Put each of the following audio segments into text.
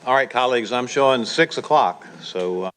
All right, colleagues, I'm showing 6 o'clock, so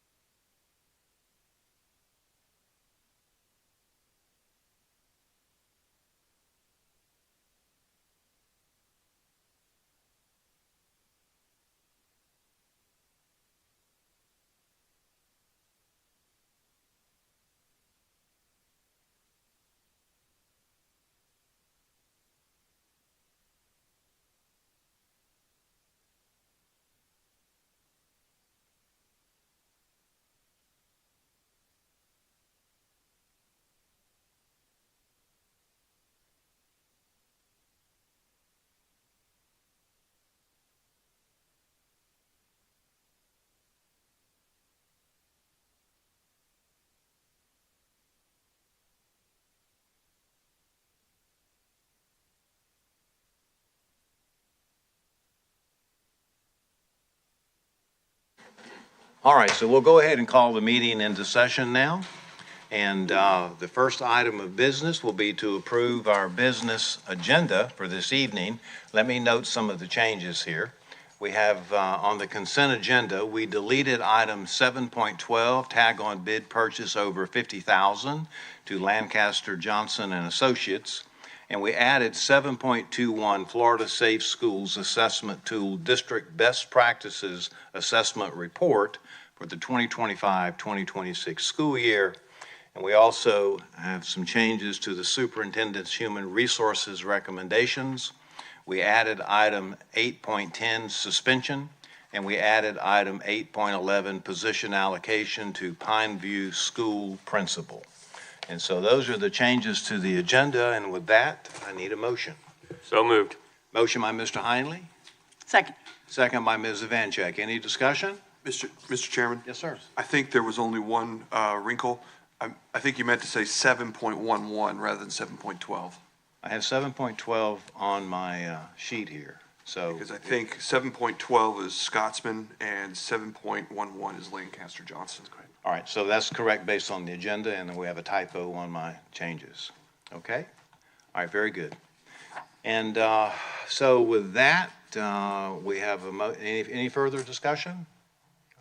all right, so we'll go ahead and call the meeting into session now. And the first item of business will be to approve our business agenda for this evening. Let me note some of the changes here. We have on the consent agenda, we deleted item 7.12, tag on bid purchase over $50,000 to Lancaster Johnson and Associates. And we added 7.21, Florida Safe Schools Assessment Tool District Best Practices Assessment Report for the 2025-2026 school year. And we also have some changes to the superintendent's human resources recommendations. We added item 8.10, suspension, and we added item 8.11, position allocation to Pineview School Principal. And so those are the changes to the agenda, and with that, I need a motion. So moved. Motion by Mr. Heinley. Second. Second by Ms. Ivanchek. Any discussion? Mr. Chairman? Yes, sir. I think there was only one wrinkle. I think you meant to say 7.11 rather than 7.12. I have 7.12 on my sheet here. So Because I think 7.12 is Scotsman and 7.11 is Lancaster Johnson. all right, so that's correct based on the agenda, and then we have a typo on my changes. Okay? All right, very good. And so with that, we have any further discussion?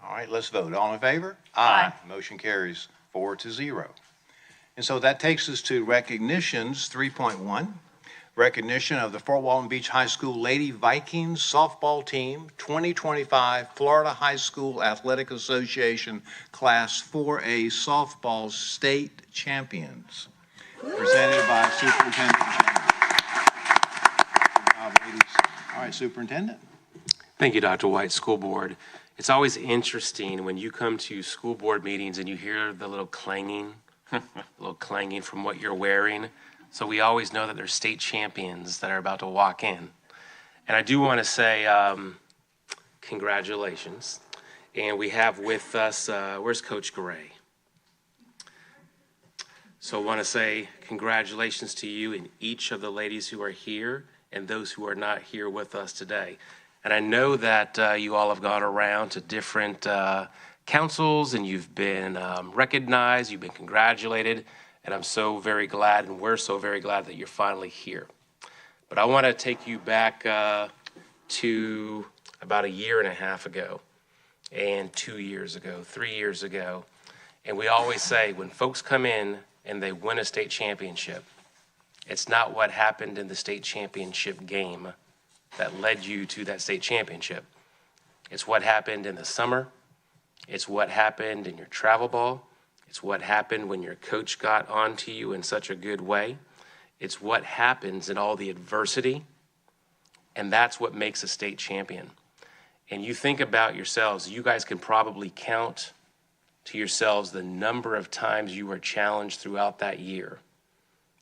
All right, let's vote. All in favor? Aye. Motion carries 4-0. And so that takes us to recognitions, 3.1. Recognition of the Fort Walton Beach High School Lady Vikings softball team 2025 Florida High School Athletic Association Class 4A softball state champions. Presented by Superintendent Chambers. Good job, ladies. All right, Superintendent. Thank you, Dr. White, School Board. It's always interesting when you come to school board meetings and you hear the little clanging, from what you're wearing. So we always know that there's state champions that are about to walk in. And I do want to say congratulations. And we have with us, where's Coach Gray? So I want to say congratulations to you and each of the ladies who are here and those who are not here with us today. And I know that you all have gone around to different councils and you've been recognized, you've been congratulated, and I'm so very glad, and we're so very glad that you're finally here. But I want to take you back to about a year and a half ago, and 2 years ago, 3 years ago. And we always say when folks come in and they win a state championship, it's not what happened in the state championship game that led you to that state championship. It's what happened in the summer. It's what happened in your travel ball. It's what happened when your coach got onto you in such a good way. It's what happens in all the adversity. And that's what makes a state champion. And you think about yourselves, you guys can probably count to yourselves the number of times you were challenged throughout that year.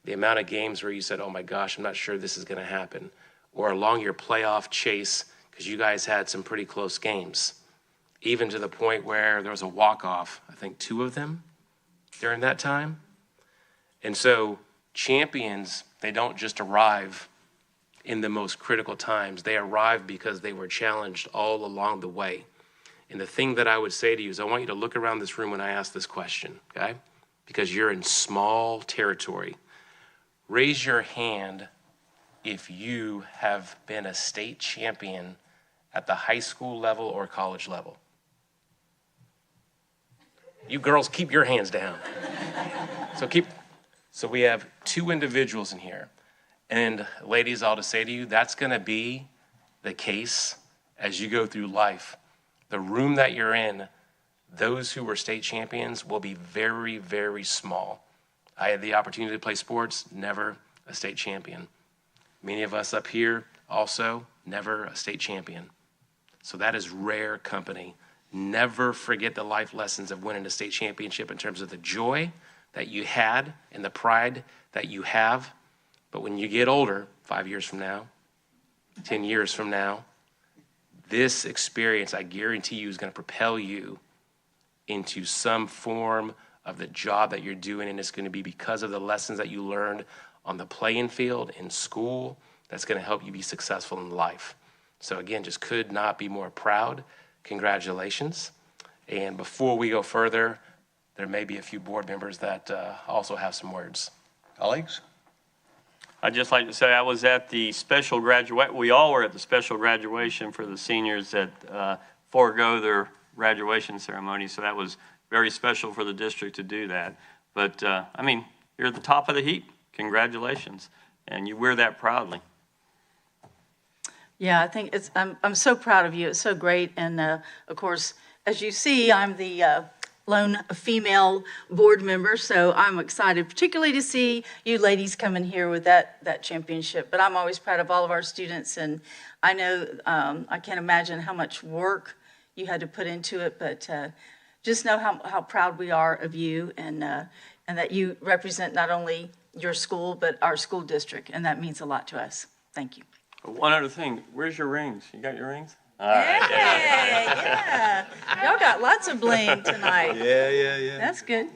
The amount of games where you said, oh my gosh, I'm not sure this is going to happen. Or along your playoff chase, because you guys had some pretty close games, even to the point where there was a walk-off, I think 2 of them during that time. And so champions, they don't just arrive in the most critical times. They arrive because they were challenged all along the way. And the thing that I would say to you is I want you to look around this room when I ask this question, okay? Because you're in small territory. Raise your hand if you have been a state champion at the high school level or college level? You girls, keep your hands down. So we have 2 individuals in here. And ladies, I'll just say to you, that's gonna be the case as you go through life. The room that you're in, those who were state champions will be very, very small. I had the opportunity to play sports, never a state champion. Many of us up here also, never a state champion. So that is rare company. Never forget the life lessons of winning a state championship in terms of the joy that you had and the pride that you have. But when you get older, 5 years from now, 10 years from now, this experience, I guarantee you, is going to propel you into some form of the job that you're doing, and it's going to be because of the lessons that you learned on the playing field, in school, that's going to help you be successful in life. So again, just could not be more proud. Congratulations. And before we go further, there may be a few board members that also have some words. Colleagues? I'd just like to say I was at the special we all were at the special graduation for the seniors that forego their graduation ceremony. So that was very special for the district to do that. But I mean, you're at the top of the heap. Congratulations. And you wear that proudly. Yeah, I think I'm so proud of you. It's so great. And of course, as you see, I'm the lone female board member, so I'm excited, particularly to see you ladies come in here with that championship. But I'm always proud of all of our students, and I know I can't imagine how much work you had to put into it, but just know how proud we are of you, and that you represent not only your school, but our school district, and that means a lot to us. Thank you. One other thing, where's your rings? You got your rings? All Hey, right. yeah. Y'all got lots of bling tonight. Yeah. That's good.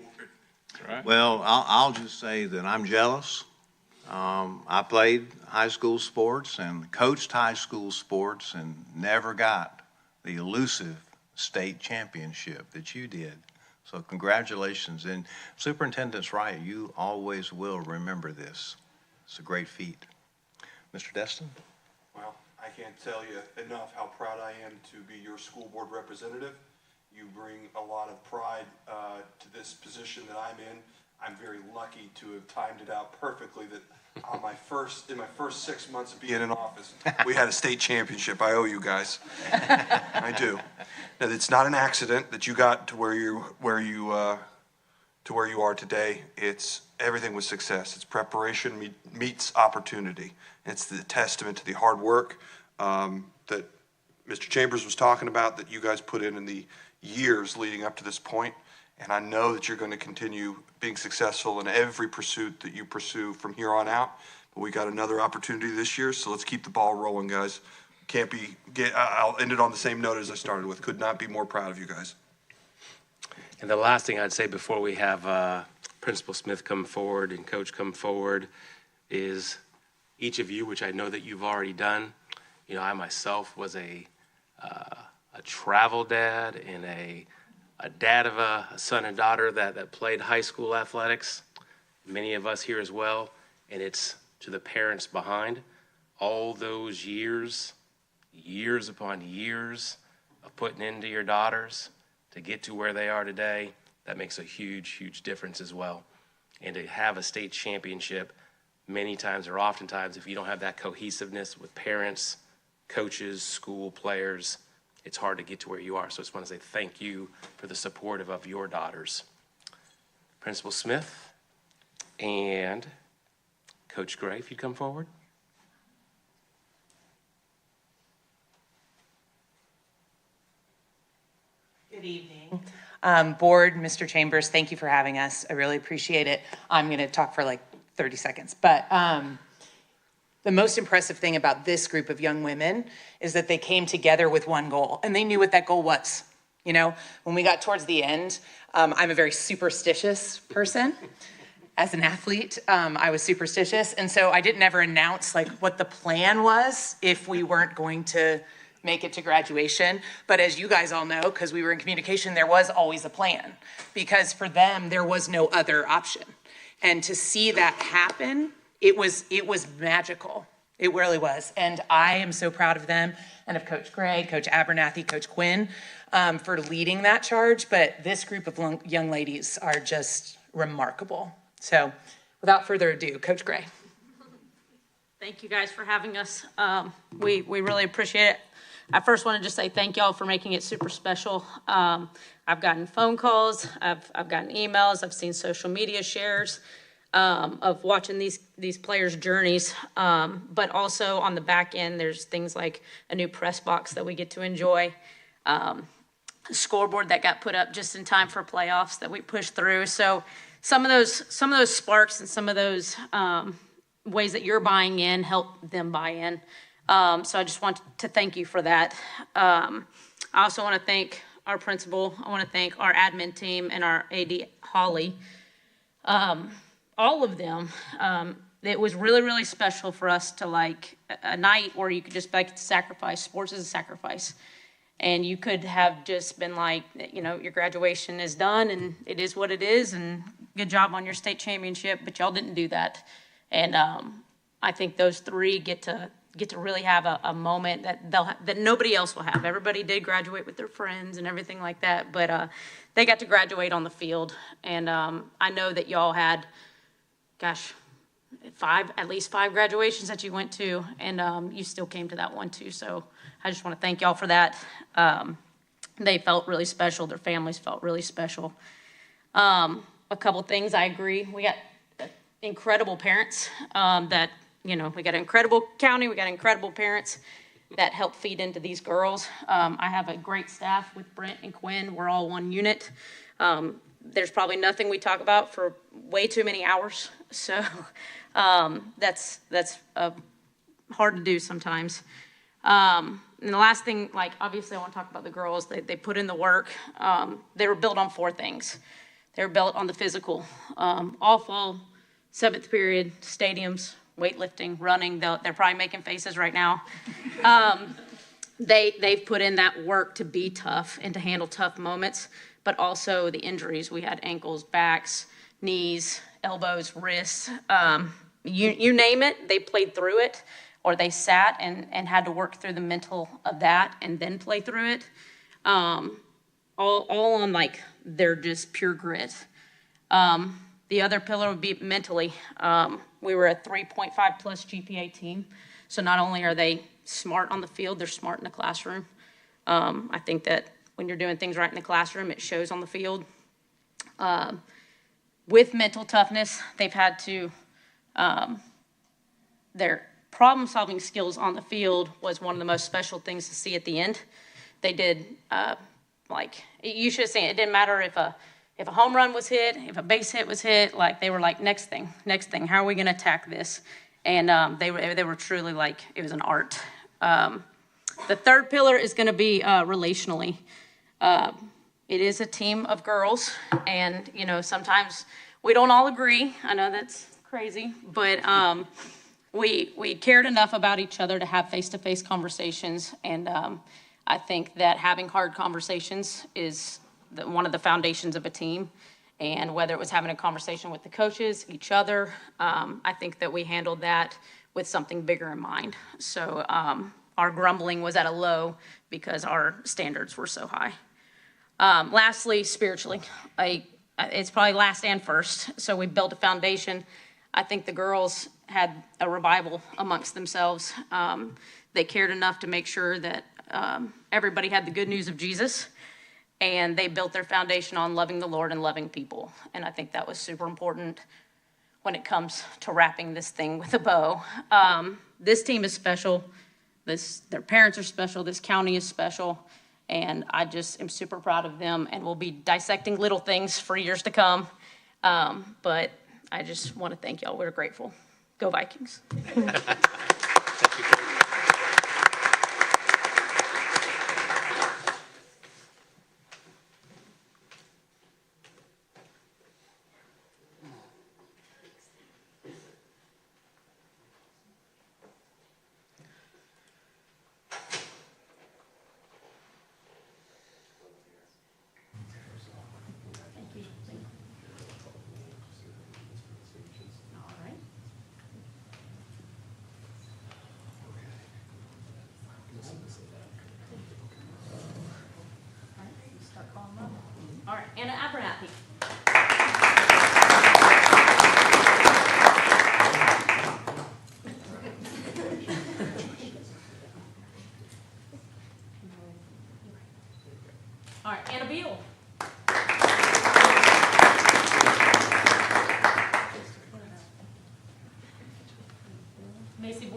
Well, I'll just say that I'm jealous. I played high school sports and coached high school sports and never got the elusive state championship that you did. So congratulations. And Superintendent's right. You always will remember this. It's a great feat. Mr. Destin? Well, I can't tell you enough how proud I am to be your school board representative. You bring a lot of pride to this position that I'm in. I'm very lucky to have timed it out perfectly that in my first 6 months of being in office, we had a state championship. I owe you guys. I do. Now, it's not an accident that you got to where you are today. It's everything was success. It's preparation meets opportunity. It's the testament to the hard work that Mr. Chambers was talking about, that you guys put in the years leading up to this point. And I know that you're going to continue being successful in every pursuit that you pursue from here on out. But we got another opportunity this year, so let's keep the ball rolling, guys. I'll end it on the same note as I started with. Could not be more proud of you guys. And the last thing I'd say before we have Principal Smith come forward and Coach come forward is each of you, which I know that you've already done. You know, I myself was a travel dad and a dad of a son and daughter that played high school athletics. Many of us here as well. And it's to the parents behind all those years upon years of putting into your daughters to get to where they are today. That makes a huge, huge difference as well. And to have a state championship many times or oftentimes, if you don't have that cohesiveness with parents, coaches, school players, it's hard to get to where you are. So I just want to say thank you for the support of your daughters. Principal Smith and Coach Gray, if you'd come forward. Good evening. Board, Mr. Chambers, thank you for having us. I really appreciate it. I'm going to talk for like 30 seconds. But the most impressive thing about this group of young women is that they came together with one goal, and they knew what that goal was. You know, when we got towards the end, I'm a very superstitious person. As an athlete, I was superstitious. And so I didn't ever announce like what the plan was if we weren't going to make it to graduation. But as you guys all know, because we were in communication, there was always a plan, because for them, there was no other option. And to see that happen, it was magical. It really was. And I am so proud of them and of Coach Gray, Coach Abernathy, Coach Quinn for leading that charge. But this group of young ladies are just remarkable. So without further ado, Coach Gray. Thank you guys for having us. We really appreciate it. I first want to just say thank y'all for making it super special. I've gotten phone calls, I've gotten emails, I've seen social media shares of watching these players' journeys. But also on the back end, there's things like a new press box that we get to enjoy, a scoreboard that got put up just in time for playoffs that we pushed through. So some of those sparks and some of those ways that you're buying in help them buy in. So I just want to thank you for that. I also want to thank our principal. I want to thank our admin team and our AD, Holly. All of them. It was really, really special for us to like a night where you could just like sacrifice. Sports is a sacrifice. And you could have just been like, you know, your graduation is done and it is what it is and good job on your state championship, but y'all didn't do that. And I think those three get to really have a moment that that nobody else will have. Everybody did graduate with their friends and everything like that, but they got to graduate on the field. And I know that y'all had, gosh, at least five graduations that you went to, and you still came to that one too. So I just want to thank y'all for that. They felt really special. Their families felt really special. A couple things I agree. We got incredible parents that, you know, we got an incredible county, we got incredible parents that help feed into these girls. I have a great staff with Brent and Quinn. We're all one unit. There's probably nothing we talk about for way too many hours. So that's hard to do sometimes. And the last thing, like, obviously I want to talk about the girls. They put in the work. They were built on four things. They were built on the physical, all fall, seventh period, stadiums, weightlifting, running. They're probably making faces right now. They've put in that work to be tough and to handle tough moments, but also the injuries. We had ankles, backs, knees, elbows, wrists, you name it, they played through it, or they sat and had to work through the mental of that and then play through it. All on like, they're just pure grit. The other pillar would be mentally. We were a 3.5 plus GPA team. So not only are they smart on the field, they're smart in the classroom. I think that when you're doing things right in the classroom, it shows on the field. With mental toughness, they've had to, their problem-solving skills on the field was one of the most special things to see at the end. They did, like, you should have seen it. It didn't matter if a home run was hit, if a base hit was hit, like they were like, next thing, how are we gonna attack this? And they were truly like, it was an art. The third pillar is gonna be relationally. It is a team of girls, and you know, sometimes we don't all agree. I know that's crazy, but we cared enough about each other to have face-to-face conversations, and I think that having hard conversations is one of the foundations of a team. And whether it was having a conversation with the coaches, each other, I think that we handled that with something bigger in mind. So our grumbling was at a low because our standards were so high. Lastly, spiritually, it's probably last and first. So we built a foundation. I think the girls had a revival amongst themselves. They cared enough to make sure that everybody had the good news of Jesus. And they built their foundation on loving the Lord and loving people. And I think that was super important when it comes to wrapping this thing with a bow. This team is special. Their parents are special. This county is special. And I just am super proud of them. And we'll be dissecting little things for years to come. But I just want to thank y'all. We're grateful. Go Vikings.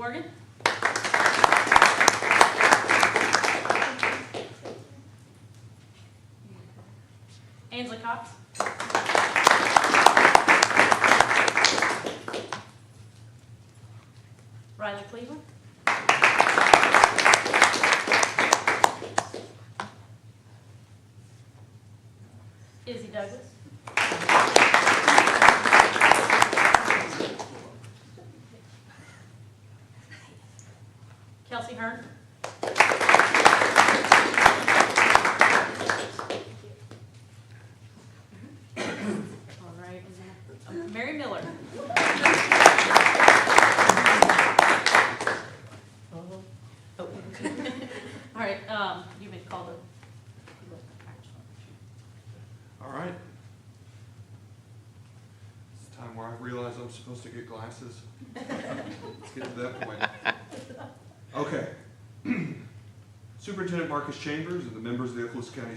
Morgan. Ainsley Cox. Riley Cleveland. Izzy Douglas. Kelsey Hearn. All right, Mary Miller. Oh. All right, you may call the. All right. It's time where I realize I'm supposed to get glasses. Let's get to that point. Okay. Superintendent Marcus Chambers and the members of the Okaloosa County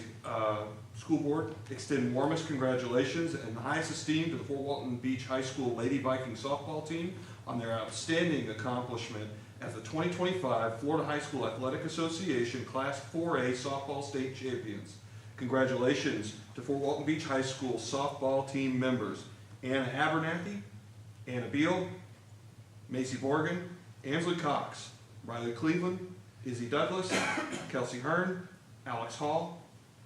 School Board extend warmest congratulations and the highest esteem to the Fort Walton Beach High School Lady Viking softball team on their outstanding accomplishment as the 2025 Florida High School Athletic Association Class 4A softball state champions. Congratulations to Fort Walton Beach High School softball team members Anna Abernathy, Anna Beal, Macy Borgen, Ainsley Cox, Riley Cleveland, Izzy Douglas, Kelsey Hearn, Alex Hall,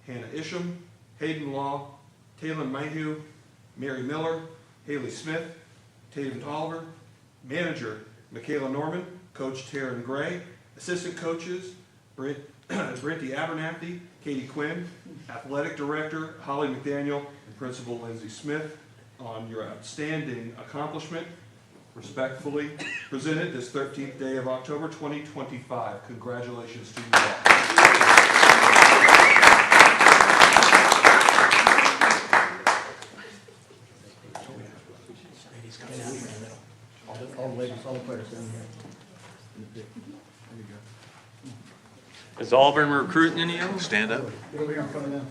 Hannah Isham, Hayden Law, Taylor Mayhew, Mary Miller, Haley Smith, Tatum Tolliver, manager Michaela Norman, Coach Taryn Gray, assistant coaches Brenty Abernathy, Katie Quinn, athletic director Holly McDaniel, and principal Lindsay Smith on your outstanding accomplishment. Respectfully presented this 13th day of October 2025. Congratulations to you all. All the ladies, all the players down here. Is Auburn recruiting any of them? Stand up. Get over here, I'm coming down.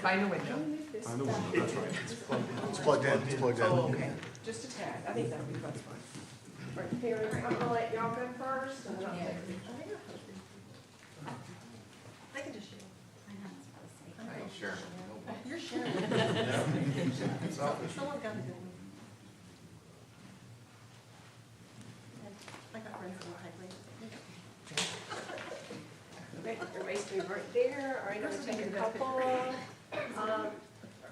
Find a window. Find the window, that's right. It's plugged in, it's plugged in. Okay. Just a tad, I think that would be fine. Right here, I'm gonna let y'all go first, and then I'll take. I can just share. Sure. You're sharing. Someone got to do it. I got ready for my high. Everybody's gonna be right there, all right, I'm gonna take a couple.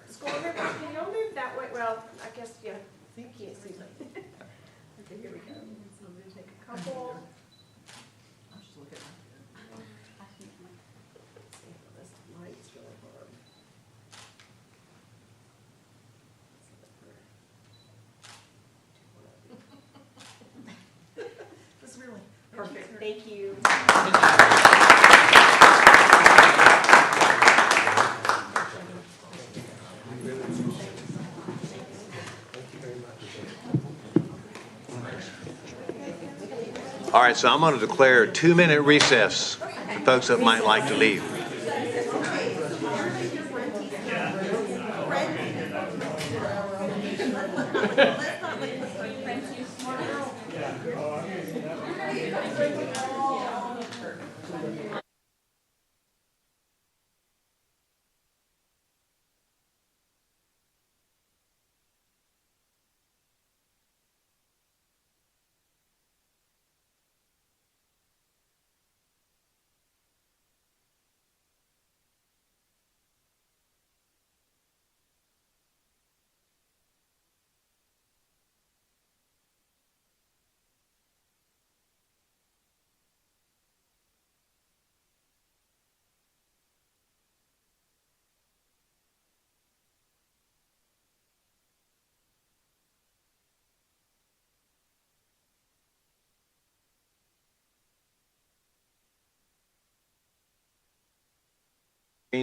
School members, can y'all move that way? Well, I guess, yeah, you can't see me. Okay, here we go. So I'm gonna take a couple. I'll just look at this light's really hard. This is really perfect. Thank you. All right, so I'm going to declare a 2-minute recess. Folks that might like to leave.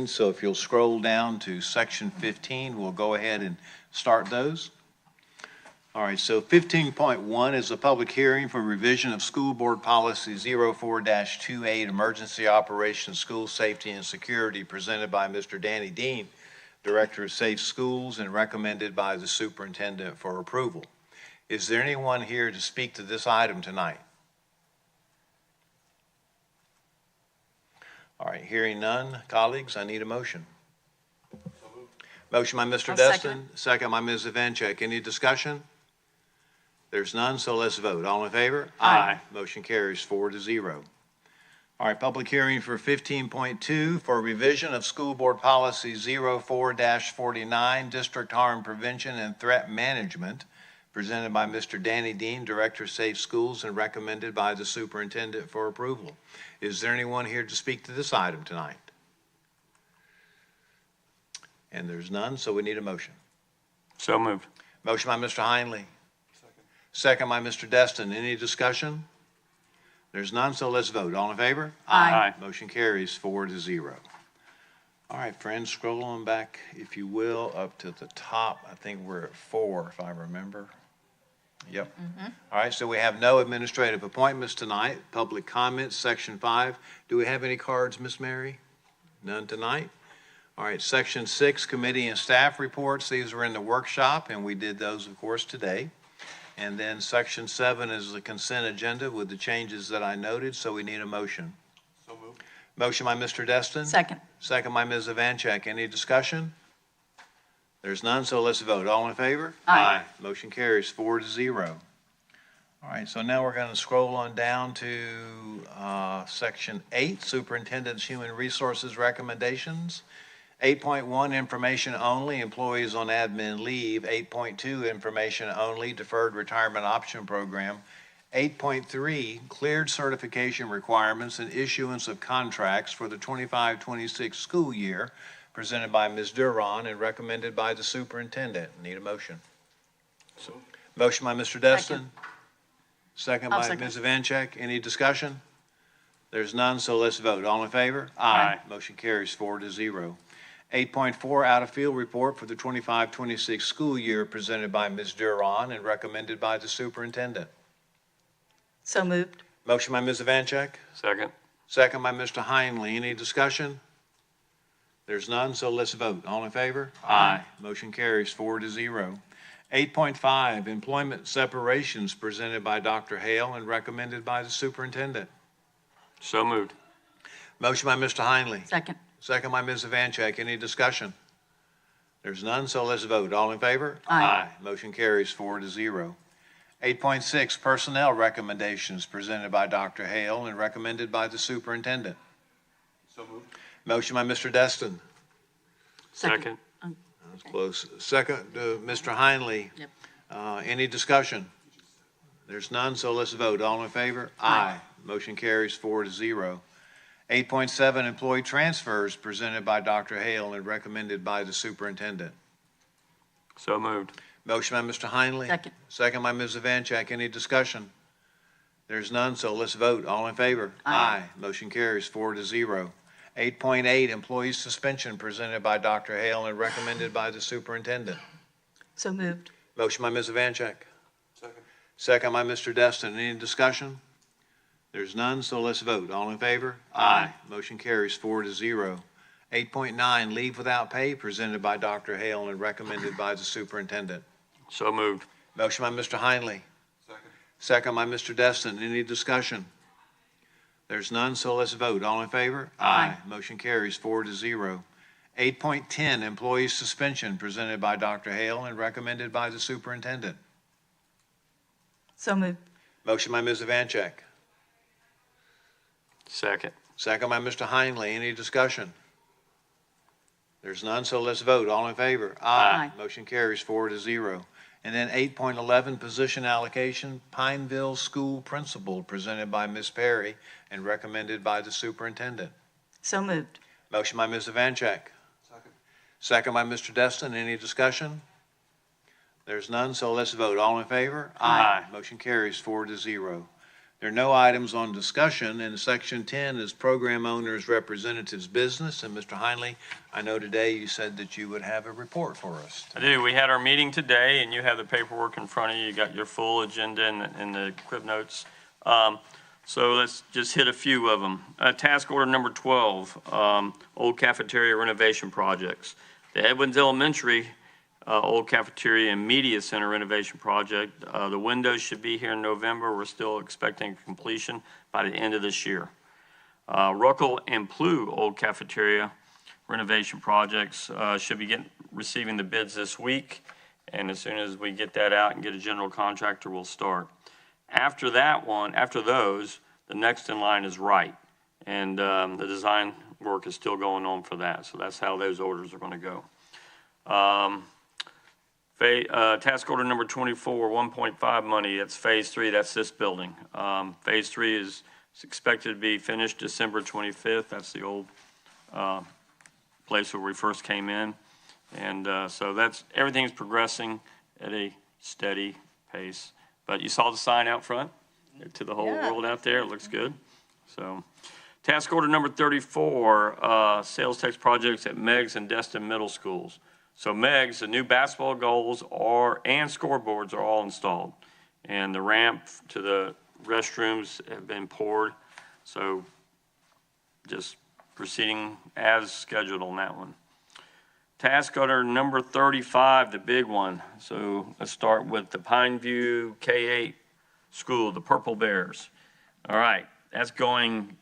So if you'll scroll down to section 15, we'll go ahead and start those. All right, so 15.1 is a public hearing for revision of School Board Policy 04-28, Emergency Operations, School Safety and Security, presented by Mr. Danny Dean, Director of Safe Schools, and recommended by the Superintendent for approval. Is there anyone here to speak to this item tonight? All right, hearing none, colleagues, I need a motion. Motion by Mr. I'll Destin, second by Ms. Evancheck. Any discussion? There's none, so let's vote. All in favor? Aye. Motion carries 4-0. All right, public hearing for 15.2 for revision of School Board Policy 04-49, District Harm Prevention and Threat Management, presented by Mr. Danny Dean, Director of Safe Schools, and recommended by the Superintendent for approval. Is there anyone here to speak to this item tonight? And there's none, so we need a motion. So moved. Motion by Mr. Heinley. Second by Mr. Destin. Any discussion? There's none, so let's vote. All in favor? Aye. Motion carries 4-0. All right, friends, scroll on back, if you will, up to the top. I think we're at 4, if I remember. Yep. All right, so we have no administrative appointments tonight. Public comments, Section 5. Do we have any cards, Miss Mary? None tonight? All right, Section 6, Committee and Staff Reports. These were in the workshop, and we did those, of course, today. And then Section 7 is the consent agenda with the changes that I noted, so we need a motion. So moved. Motion by Mr. Destin. Second. Second by Ms. Evancheck. Any discussion? There's none, so let's vote. All in favor? Aye. Motion carries 4-0. All right, so now we're going to scroll on down to Section 8, Superintendent's Human Resources Recommendations. 8.1, information only, employees on admin leave. 8.2, information only, deferred retirement option program. 8.3, cleared certification requirements and issuance of contracts for the 25-26 school year, presented by Ms. Duran and recommended by the superintendent. Need a motion. Motion by Mr. Destin. Second I'll by second. Ms. Evancheck. Any discussion? There's none, so let's vote. All in favor? Aye. Motion carries 4-0. 8.4, out-of-field report for the 25-26 school year, presented by Ms. Duran and recommended by the superintendent. So moved. Motion by Ms. Evancheck. Second. Second by Mr. Heinley. Any discussion? There's none, so let's vote. All in favor? Aye. Motion carries 4-0. 8.5, employment separations, presented by Dr. Hale and recommended by the superintendent. So moved. Motion by Mr. Heinley. Second. Second by Ms. Evancheck. Any discussion? There's none, so let's vote. All in favor? Aye. Motion carries 4-0. 8.6, personnel recommendations, presented by Dr. Hale and recommended by the superintendent. So moved. Motion by Mr. Destin. Second. That's close. Second, Mr. Heinley. Yep. Any discussion? There's none, so let's vote. All in favor? Aye. Motion carries 4-0. 8.7, employee transfers, presented by Dr. Hale and recommended by the superintendent. So moved. Motion by Mr. Heinley. Second. Second by Ms. Evancheck. Any discussion? There's none, so let's vote. All in favor? Aye. Motion carries 4-0. 8.8, employee suspension, presented by Dr. Hale and recommended by the superintendent. So moved. Motion by Ms. Evancheck. Second. Second by Mr. Destin. Any discussion? There's none, so let's vote. All in favor? Aye. Motion carries 4-0. 8.9, leave without pay, presented by Dr. Hale and recommended by the superintendent. So moved. Motion by Mr. Heinley. Second. Second by Mr. Destin. Any discussion? There's none, so let's vote. All in favor? Aye. Motion carries 4-0. 8.10, employee suspension, presented by Dr. Hale and recommended by the superintendent. So moved. Motion by Ms. Evancheck. Second. Second by Mr. Heinley. Any discussion? There's none, so let's vote. All in favor? Aye. Motion carries 4-0. And then 8.11, position allocation, Pineville School Principal, presented by Ms. Perry and recommended by the superintendent. So moved. Motion by Ms. Evancheck. Second. Second by Mr. Destin. Any discussion? There's none, so let's vote. All in favor? Aye. Motion carries 4-0. There are no items on discussion, and Section 10 is Program Owners Representatives Business. And Mr. Heinley, I know today you said that you would have a report for us. I do. We had our meeting today, and you have the paperwork in front of you. You got your full agenda and the crib notes. So let's just hit a few of them. Task order number 12, old cafeteria renovation projects. The Edwards Elementary old cafeteria and media center renovation project. The windows should be here in November. We're still expecting completion by the end of this year. Ruckel and Plough old cafeteria renovation projects should be receiving the bids this week. And as soon as we get that out and get a general contractor, we'll start. After those, the next in line is Wright. And the design work is still going on for that. So that's how those orders are going to go. Task order number 24, 1.5 money, that's phase 3, that's this building. Phase 3 is expected to be finished December 25th. That's the old place where we first came in. And so everything's progressing at a steady pace. But you saw the sign out front to the whole world out there. It looks good. So task order number 34, sales tax projects at Meigs and Destin Middle Schools. So Meigs, the new basketball goals and scoreboards are all installed. And the ramp to the restrooms have been poured. So just proceeding as scheduled on that one. Task order number 35, the big one. So let's start with the Pineview K-8 school, the Purple Bears. All right, that's going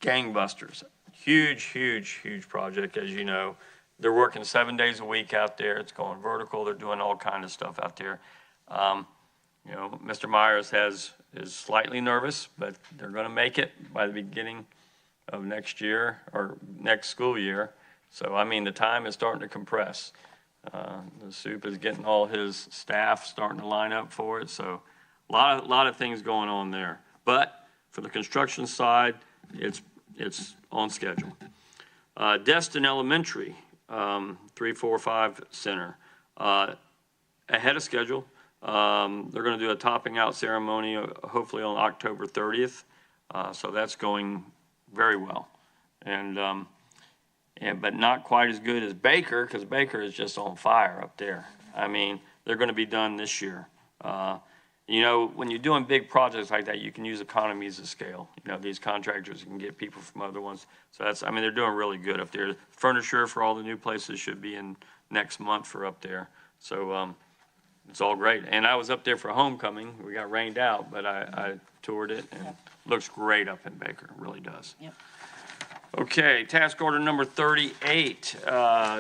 gangbusters. Huge, huge, huge project, as you know. They're working 7 days a week out there. It's going vertical. They're doing all kind of stuff out there. Mr. Myers is slightly nervous, but they're going to make it by the beginning of next year or next school year. So, I mean, the time is starting to compress. The soup is getting all his staff starting to line up for it. So, a lot of things going on there. But for the construction side, it's on schedule. Destin Elementary, 345 Center, ahead of schedule. They're going to do a topping out ceremony, hopefully on October 30th. So that's going very well. But not quite as good as Baker, because Baker is just on fire up there. I mean, they're going to be done this year. When you're doing big projects like that, you can use economies of scale. These contractors can get people from other ones. So they're doing really good up there. Furniture for all the new places should be in next month for up there. So it's all great. And I was up there for homecoming. We got rained out, but I toured it, and it looks great up in Baker. It really does. Yep. Okay, task order number 38,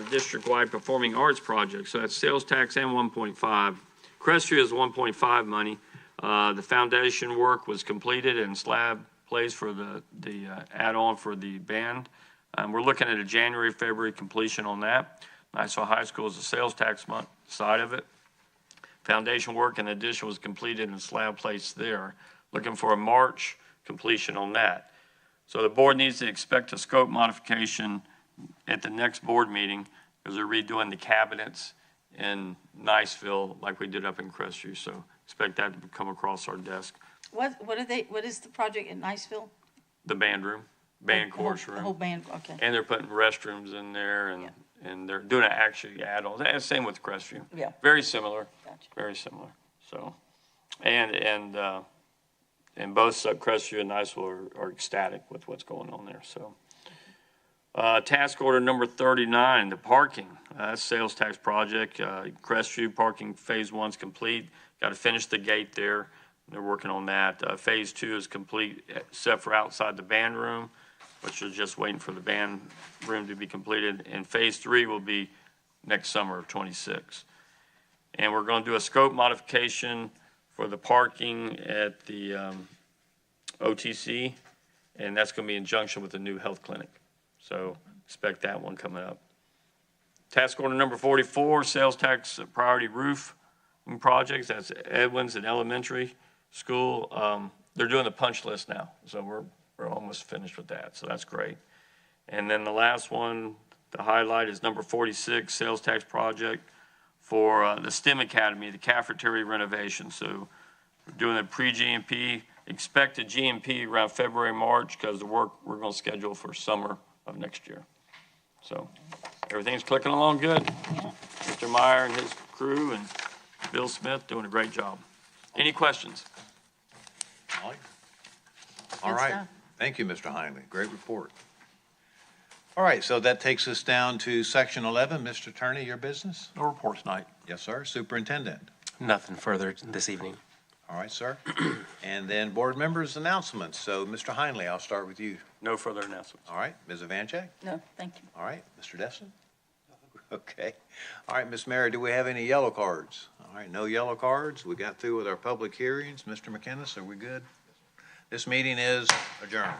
district-wide performing arts project. So that's sales tax and 1.5. Crestview is 1.5 money. The foundation work was completed and slab placed for the add-on for the band. We're looking at a January, February completion on that. Nassau High School is the sales tax side of it. Foundation work in addition was completed and slab placed there. Looking for a March completion on that. So the board needs to expect a scope modification at the next board meeting because they're redoing the cabinets in Niceville like we did up in Crestview. So expect that to come across our desk. What is the project in Niceville? The band room, band chorus room. The whole band, okay. And they're putting restrooms in there and they're doing an actually add-ons. And same with Crestview. Yeah. Very similar. Gotcha. Very similar. So, and both Crestview and Niceville are ecstatic with what's going on there. So, task order number 39, the parking. Sales tax project. Crestview parking phase 1's complete. Got to finish the gate there. They're working on that. Phase 2 is complete, except for outside the band room, which is just waiting for the band room to be completed. And phase 3 will be next summer of 26. And we're going to do a scope modification for the parking at the OTC, and that's going to be in conjunction with the new health clinic. So expect that one coming up. Task order number 44, sales tax priority roof projects. That's Edwins and Elementary School. They're doing the punch list now, so we're almost finished with that. So that's great. And then the last one, the highlight is number 46, sales tax project for the STEM Academy, the cafeteria renovation. So we're doing a pre-GMP expect a GMP around February, March, because the work we're going to schedule for summer of next year. So everything's clicking along good. Mr. Meyer and his crew and Bill Smith doing a great job. Any questions? Molly? All Good right. stuff. Thank you, Mr. Heinley. Great report. All right, so that takes us down to section 11. Mr. Attorney, your business? No report tonight. Yes, sir. Superintendent? Nothing further this evening. All right, sir. And then board members' announcements. So, Mr. Heinley, I'll start with you. No further announcements. All right, Ms. Evanchek? No, thank you. All right, Mr. Desson? Okay. All right, Ms. Mary, do we have any yellow cards? All right, no yellow cards. We got through with our public hearings. Mr. McInnes, are we good? This meeting is adjourned.